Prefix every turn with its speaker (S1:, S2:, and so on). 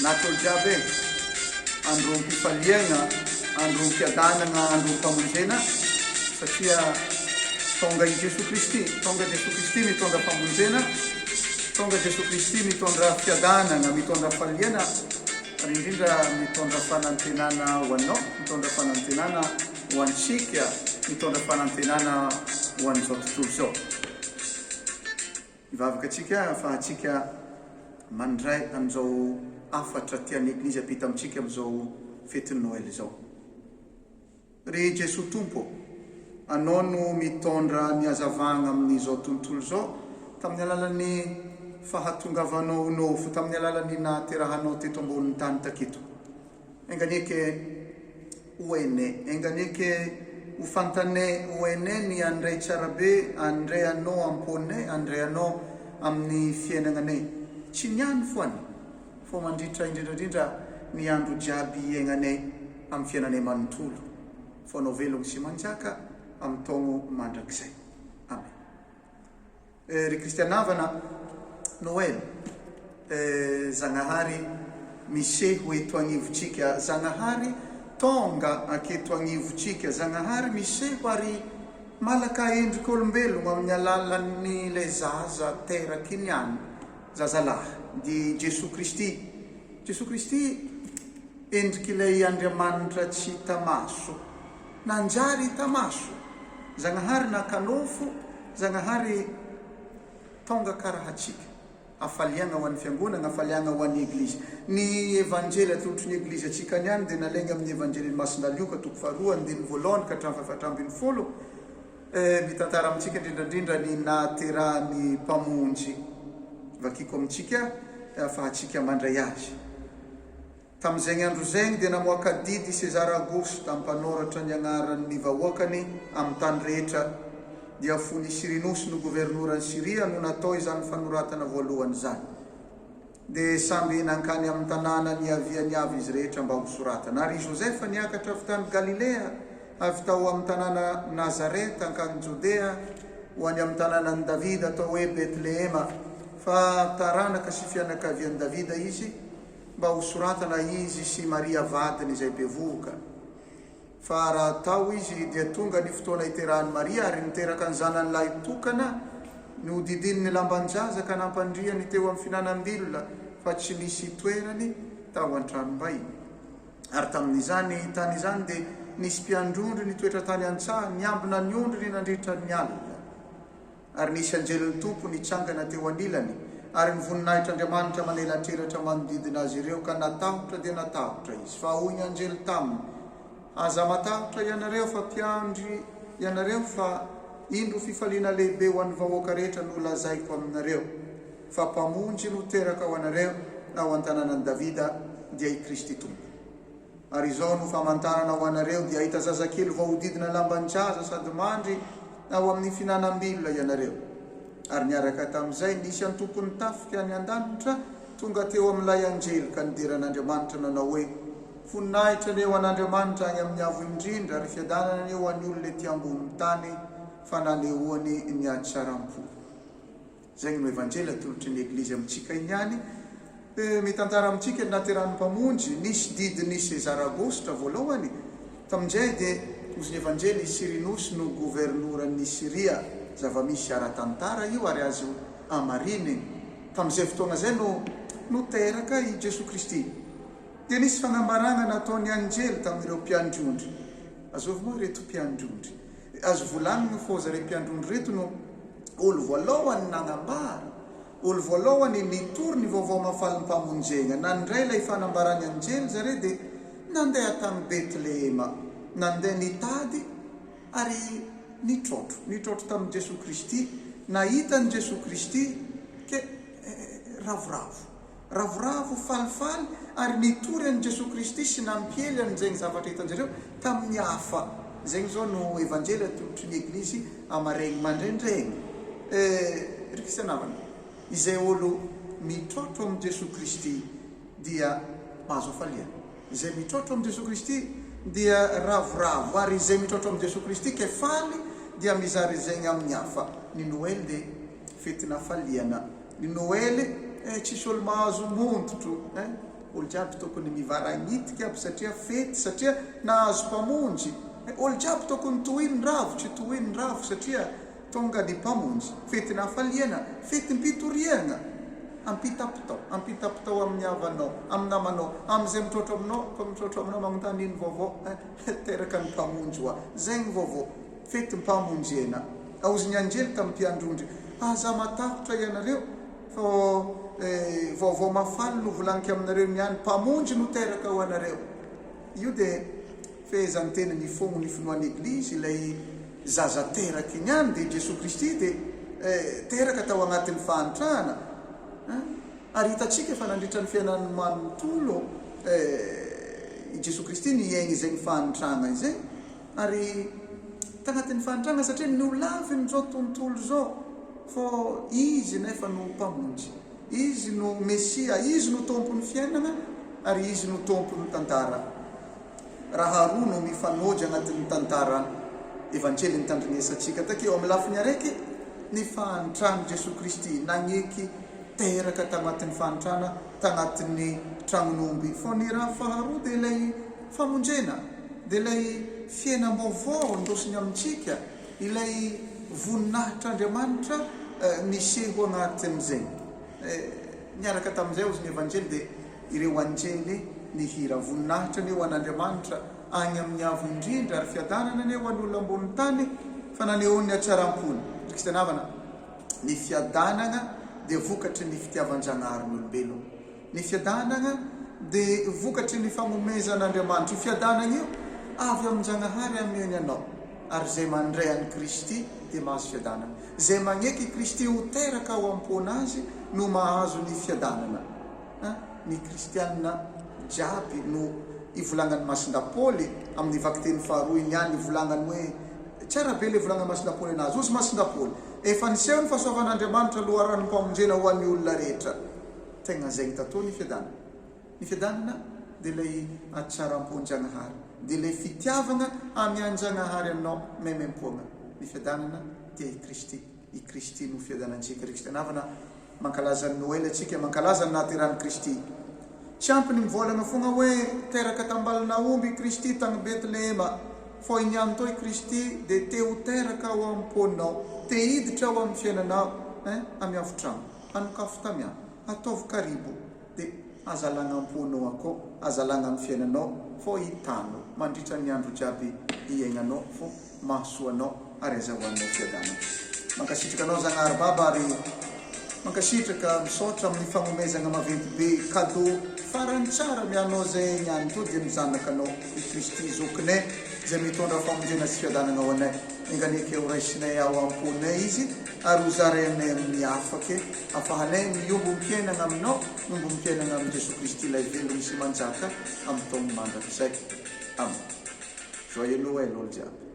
S1: natolo jiaby andro mpifaliana, andro mpiadanana, andro mpamonjena satria tonga i Jesu Kristi, tonga Jesu Kristi mitondra famonjena, tonga Jesu Kristi mitondra fiadanana, mitondra faliana, ary indrindra mitondra fanantenana ho anao, mitondra fanantenana ho antsika, mitondra fanantenana ho an'izao tontolo izao. Ivavaka atsika fa atsika mandray amin'izao afatra tian'ny Eglizy apita amintsika amin'izao fetin'ny Noël izao. Ry Jesu Tompo, anao no mitondra ny hazavagna amin'izao tontolo izao tamin'ny alalan'ny fahatongavanao nofo, tamin'ny alalan'ny naterahanao teto ambonin'ny tany taketo. Enganeke oene, enganeke ho fantane oene ny andray tsara be, andray anao ampone, andray anao amin'ny fiainagnanay. Tsy niany foany, fo mandritra indrindrandrindra ny andro jiaby iaignanay amin'ny fiainanay manontolo. Fo anao velogno sy manjaka amin'ny taogno mandrakizay. Amen. Ry kristianavana, Noël, Zagnahary miseho eto agnivotsika, Zagnahary tonga aketo agnivotsika, Zagnahary miseho ary malaka endrika olombelogno amin'ny alalan'ny le zaza teraky niany, zazalahy di Jesu Kristi. Jesu Kristi endriky ilay Andriamanitra tsy hita maso, nanjary hita maso. Zagnahary nakanofo, Zagnahary tonga karaha atsika, afaliana ho an'ny fiangonana, afaliana ho an'ny Eglizy. Ny evanjely atolotry ny Eglizy atsika niany dia nalaigna amin'ny evanjely Masina Lioka toko faharoa andininy voalohany ka hatramin'ny fahafatramby folo, mitantara amintsika indrindrandrindra ny naterahan'ny mpamonjy vakiko amintsika fa atsika mandray azy. Tamin'izay andro zegny dia namoaka didy César Auguste mpanoratra ny agnaran'ny vahoakany amin'ny tany rehetra, dia fony Cyrinus no governoran'ny Syria no natao izany fanoratana voalohany zany. Dia samby nankany amin'ny tanàna ny aviany avy izy rehetra mba ho soratana. Ary Josefa niakatra avy tany Galilea, avy tao amin'ny tanàna Nazareta ankany Jodea, ho any amin'ny tanànan'i Davida atao hoe Betlehema, fa taranaka sy fianakavian'i Davida izy mba ho soratana izy sy Maria vadiny izay bevohoka. Fa raha tao izy dia tonga ny fotoana iterahan'i Maria ary niteraka ny zanany lahy tokana, no didin'ny lambanjaza ka nampandriany teo amin'ny finanam-bilona fa tsy nisy toerany tao an-tranom-bahiny. Ary tamin'izany tany izany dia nisy mpiandrondry ny toetra tany an-tsaha, niambina ny ondry ny nandritra ny alina. Ary nisy anjelon'ny tompo nitsangana teo anilany, ary nivoninahitran'Andriamanitra manelatreratra manodidina azy ireo ka natahotra dia natahotra izy. Fa hoy ny anjely taminy, aza matahotra ianareo fa mpiandry ianareo fa indro fifaliana lehibe ho an'ny vahoaka rehetra no lazaiko aminareo, fa mpamonjy no teraka ho anareo ao an-tanànan'i Davida dia i Kristy Tompo. Ary izao no famantarana ho anareo dia hita zazakely voahodidina lamban-jaza sady mandry ao amin'ny finanam-bilona ianareo. Ary niaraka tamin'izay nisy antompony tafika ny an-danitra tonga teo amin'ilay anjely ka nidiran'Andriamanitra nanao hoe, voninahitra ny eo an'Andriamanitra any amin'ny avo indrindra ary fiadanana ny eo an'ny olona ety ambonin'ny tany fa nanehoany ny hatsaram-po. Zay no evanjely atolotry ny Eglizy amintsika iniany. Mitantara amintsika ny nateran'ny mpamonjy, nisy didiny César Auguste voalohany. Tamin'izay dia ozy ny evanjely Cyrinus no governoran'ny Syria, zava-misy ara-tantara io ary azo amariny. Tamin'izay fotoana zay no teraka i Jesu Kristi. Dia nisy fanambarana nataony anjely tamin'ireo mpiandrondry. Azovy moa reto mpiandrondry, azo volanina fô zareo mpiandrondry reto no olo voalohany nanambara, olo voalohany nitory ny vaovao mafaly mpamonjena. Nandray ilay fanambarany anjely zareo dia nandeha tany Betlehema, nandeha nitady ary nitrotro tamin'i Jesu Kristi, nahitany Jesu Kristi ke ravoravo falifaly ary nitory an'i Jesu Kristi sy nampiely an'izay zavatra hitanjareo tamin'ny hafa. Zegny zao no evanjely atolotry ny Eglizy amaregny mandrendregny. Ry kristianavana, izay olo mitrotro amin'i Jesu Kristi dia mahazo faliana. Izay mitrotro amin'i Jesu Kristi dia ravoravo, ary izay mitrotro amin'i Jesu Kristi ke faly dia mizary zegny amin'ny hafa. Ny Noël dia fetina faliana. Ny Noël tsisy olo mahazo montotro, olo jiaby tokony mivaranitika aby satria fety, satria nahazo mpamonjy. Olo jiaby tokony tohiny ravitra, tohiny ravo satria tonga ny mpamonjy. Fety nahafaliana, fety mpitoriana. Ampitapitao amin'ny havanao, amin'ny namanao, amin'izay mitrotro aminao magnontany ino vaovao, teraka ny mpamonjy hoa. Zay ny vaovao, fety mpamonjena. Aozy ny anjely tamin'ny mpiandrondry, aza matahotra ianareo, vaovao mafaly no volanika aminareo niany, mpamonjy no teraka ho anareo. Io dia fehezany tena ny fogno ny finoan'ny Eglizy, ilay zaza teraka niany dia Jesosy Kristy dia teraka tao agnatin'ny fahantrana. Ary hitatsika fa nandritra ny fiainan'ny manontolo Jesosy Kristy niaigny izay ny fahantrana izay. Ary tagnatin'ny fahantrana satria nolaviny zao tontolo zao, fa izy nefa no mpamonjy, izy no Mesia, izy no tompon'ny fiainana, ary izy no tompon'ny tantara. Raha roa no mifanojy agnatin'ny tantara evanjely nitandrinesantsika takeo. Amin'ny lafiny araiky ny fahantrana Jesosy Kristy nagneky teraka tagnatin'ny fahantrana, tagnatin'ny tragnon'omby. Fa ny raha faharoa dia ilay famonjena, dia ilay fiainam-baovao ndosiny amintsika, ilay voninahitr'Andriamanitra niseho agnatin'izay. Niaraka tamin'izay ozy ny evanjely dia ireo anjely nihira voninahitra ny eo an'Andriamanitra agny amin'ny avo indrindra, ary fiadanana ny eo an'olona ambony tany fa nanehoan'ny hatsaram-pony. Kristianavana, ny fiadanana dia vokatry ny fitiavan-Janahary ny olombelona. Ny fiadanana dia vokatry ny famomezan'Andriamanitra. Io fiadanana io avy amin'ny-Janahary amieny anao, ary zay mandray an'i Kristy dia mahazo fiadanana. Zay magneky Kristy ho teraka ao am-pona azy no mahazo ny fiadanana. Ny kristianina jiaby no ivolagnan'ny Masinda Paoly amin'ny vaky-teny faharoa iny ihany, ivolagnany hoe tsara be le volagna Masinda Paoly anazy. Ozy Masinda Paoly, efa niseho ny fahasoavan'Andriamanitra loharano mpamonjena ho an'ny olona rehetra. Tegna zay tatao ny fiadanana. Ny fiadanana dia ilay hatsaram-pon-Janahary, dia ilay fitiavana amian-Janahary anao memem-poagna. Ny fiadanana dia i Kristy. I Kristy no fiadanantsika. Kristianavana, mankalaza ny Noely atsika, mankalaza ny nahaterahany Kristy. Tsy ampy ny mivolagna fogna hoe teraka tambalina omby Kristy tagny Betlehema, fa iniany toy Kristy dia te ho teraka ao am-ponao, te hiditra ao amin'ny fiainanao, amiavo-trano, hanokafo tamiao, ataovy karibo, dia azalagna am-ponao ako, azalagna amin'ny fiainanao, fa hitano mandritra ny andro jiaby iaignanao, fa mahasoanao ary azahoanao fiadanana. Mankasitraka anao Zagnahary Baba, ary mankasitraka misaotra amin'ny famomezana maventy be cadeau farany tsara mianao zay niany to dia mizanakanao i Kristy zokinay zay mitondra famonjena sy fiadanana ao anay. Inganeky eo raisinay ao am-ponay izy, ary hozaranay amin'ny afaky afahanay miombo mpiainana aminao, miombo mpiainana amin'ny Jesosy Kristy ilay velogny sy manjaka amin'ny taon'ny mandraka izay. Amen. Joyeux Noël olo jiaby.